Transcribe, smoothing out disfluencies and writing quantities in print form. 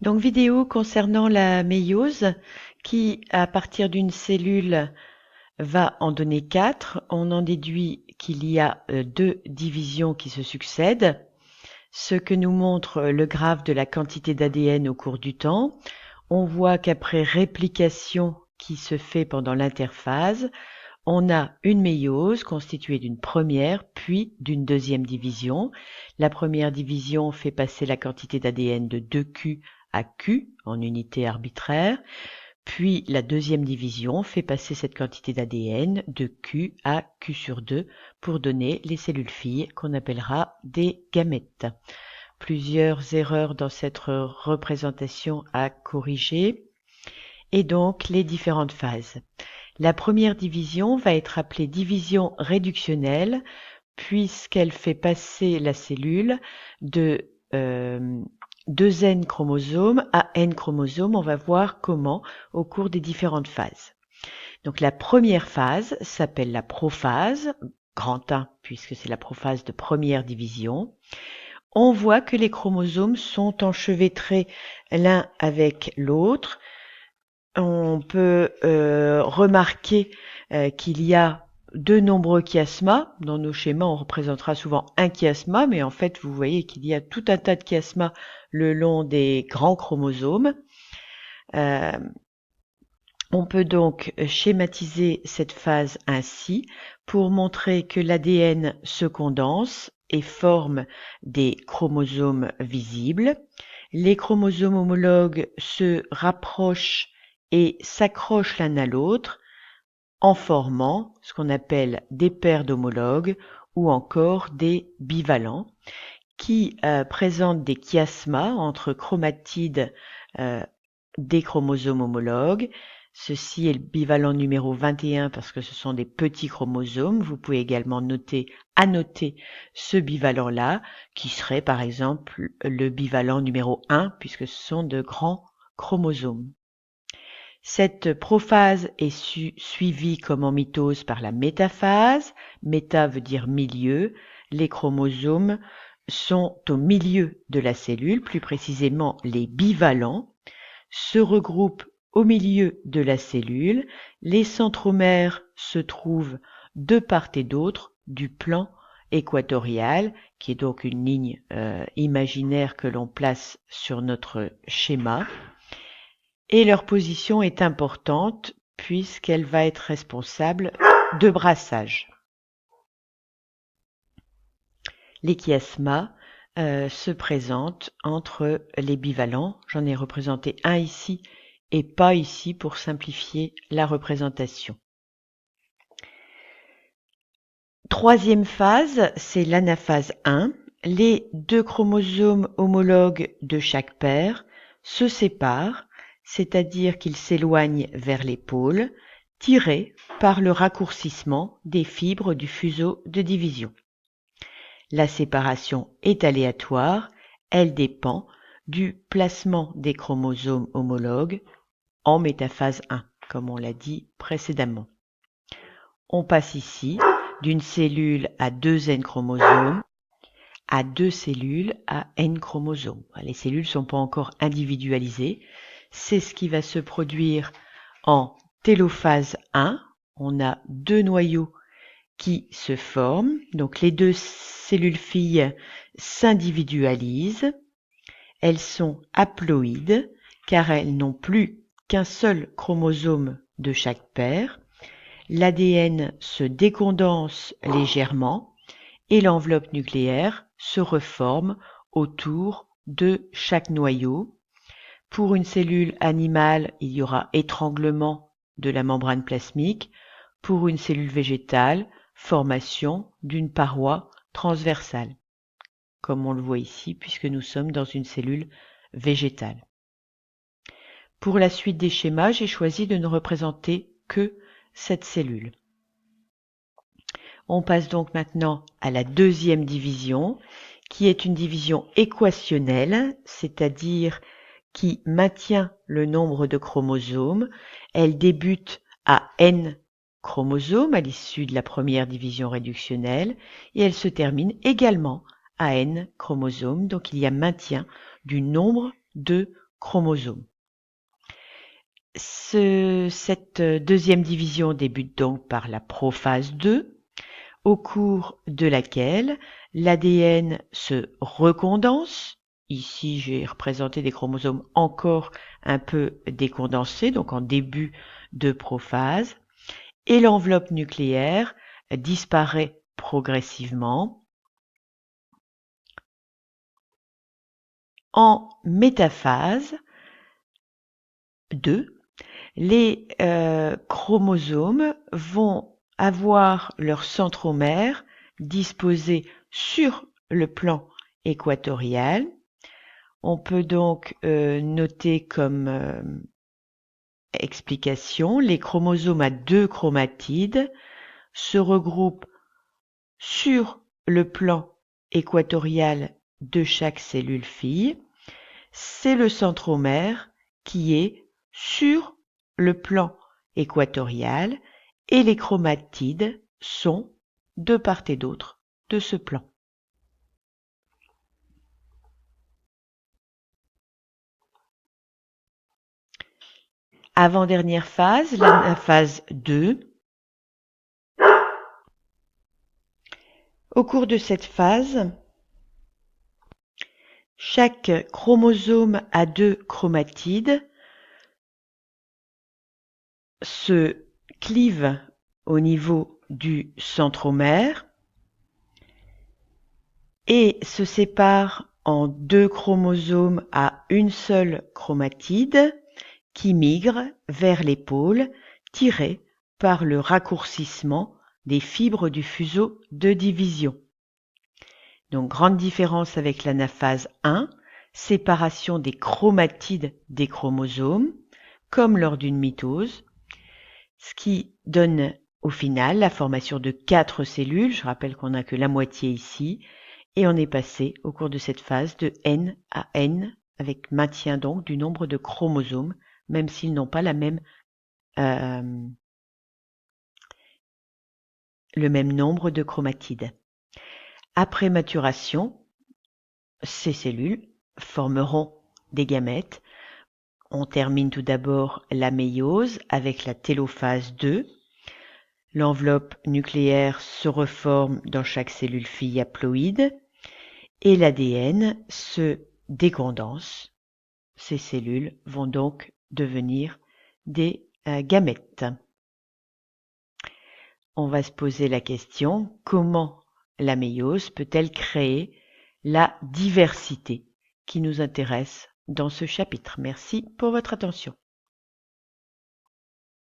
Donc vidéo concernant la méiose qui, à partir d'une cellule, va en donner 4. On en déduit qu'il y a 2 divisions qui se succèdent, ce que nous montre le graphe de la quantité d'ADN au cours du temps. On voit qu'après réplication qui se fait pendant l'interphase, on a une méiose constituée d'une première puis d'une deuxième division. La première division fait passer la quantité d'ADN de 2Q à Q en unité arbitraire, puis la deuxième division fait passer cette quantité d'ADN de Q à Q sur 2 pour donner les cellules filles qu'on appellera des gamètes. Plusieurs erreurs dans cette représentation à corriger et donc les différentes phases. La première division va être appelée division réductionnelle puisqu'elle fait passer la cellule de 2N chromosomes à N chromosomes. On va voir comment au cours des différentes phases. Donc la première phase s'appelle la prophase, grand 1 puisque c'est la prophase de première division. On voit que les chromosomes sont enchevêtrés l'un avec l'autre. On peut remarquer qu'il y a de nombreux chiasmas. Dans nos schémas, on représentera souvent un chiasma, mais en fait, vous voyez qu'il y a tout un tas de chiasmas le long des grands chromosomes. On peut donc schématiser cette phase ainsi pour montrer que l'ADN se condense et forme des chromosomes visibles. Les chromosomes homologues se rapprochent et s'accrochent l'un à l'autre en formant ce qu'on appelle des paires d'homologues ou encore des bivalents qui présentent des chiasmas entre chromatides des chromosomes homologues. Ceci est le bivalent numéro 21 parce que ce sont des petits chromosomes. Vous pouvez également annoter ce bivalent-là qui serait par exemple le bivalent numéro 1 puisque ce sont de grands chromosomes. Cette prophase est suivie comme en mitose par la métaphase. Méta veut dire milieu. Les chromosomes sont au milieu de la cellule, plus précisément les bivalents, se regroupent au milieu de la cellule. Les centromères se trouvent de part et d'autre du plan équatorial, qui est donc une ligne imaginaire que l'on place sur notre schéma. Et leur position est importante puisqu'elle va être responsable de brassage. Les chiasmas se présentent entre les bivalents. J'en ai représenté un ici et pas ici pour simplifier la représentation. Troisième phase, c'est l'anaphase 1. Les 2 chromosomes homologues de chaque paire se séparent, c'est-à-dire qu'ils s'éloignent vers les pôles, tirés par le raccourcissement des fibres du fuseau de division. La séparation est aléatoire, elle dépend du placement des chromosomes homologues en métaphase 1, comme on l'a dit précédemment. On passe ici d'une cellule à 2N chromosomes à 2 cellules à N chromosomes. Les cellules ne sont pas encore individualisées. C'est ce qui va se produire en télophase 1. On a 2 noyaux qui se forment. Donc les 2 cellules filles s'individualisent. Elles sont haploïdes car elles n'ont plus qu'un seul chromosome de chaque paire. L'ADN se décondense légèrement et l'enveloppe nucléaire se reforme autour de chaque noyau. Pour une cellule animale, il y aura étranglement de la membrane plasmique. Pour une cellule végétale, formation d'une paroi transversale, comme on le voit ici, puisque nous sommes dans une cellule végétale. Pour la suite des schémas, j'ai choisi de ne représenter que cette cellule. On passe donc maintenant à la deuxième division, qui est une division équationnelle, c'est-à-dire qui maintient le nombre de chromosomes. Elle débute à N chromosomes à l'issue de la première division réductionnelle et elle se termine également à N chromosomes. Donc il y a maintien du nombre de chromosomes. Cette deuxième division débute donc par la prophase 2, au cours de laquelle l'ADN se recondense. Ici, j'ai représenté des chromosomes encore un peu décondensés, donc en début de prophase, et l'enveloppe nucléaire disparaît progressivement. En métaphase 2, les chromosomes vont avoir leur centromère disposé sur le plan équatorial. On peut donc noter comme explication, les chromosomes à 2 chromatides se regroupent sur le plan équatorial de chaque cellule fille. C'est le centromère qui est sur le plan équatorial et les chromatides sont de part et d'autre de ce plan. Avant-dernière phase, la phase 2. Au cours de cette phase, chaque chromosome à 2 chromatides se clive au niveau du centromère et se sépare en 2 chromosomes à une seule chromatide qui migrent vers les pôles tirés par le raccourcissement des fibres du fuseau de division. Donc, grande différence avec l'anaphase 1, séparation des chromatides des chromosomes, comme lors d'une mitose, ce qui donne au final la formation de 4 cellules. Je rappelle qu'on n'a que la moitié ici, et on est passé au cours de cette phase de N à N, avec maintien donc du nombre de chromosomes, même s'ils n'ont pas le même nombre de chromatides. Après maturation, ces cellules formeront des gamètes. On termine tout d'abord la méiose avec la télophase 2. L'enveloppe nucléaire se reforme dans chaque cellule fille haploïde et l'ADN se décondense. Ces cellules vont donc devenir des gamètes. On va se poser la question, comment la méiose peut-elle créer la diversité qui nous intéresse dans ce chapitre? Merci pour votre attention.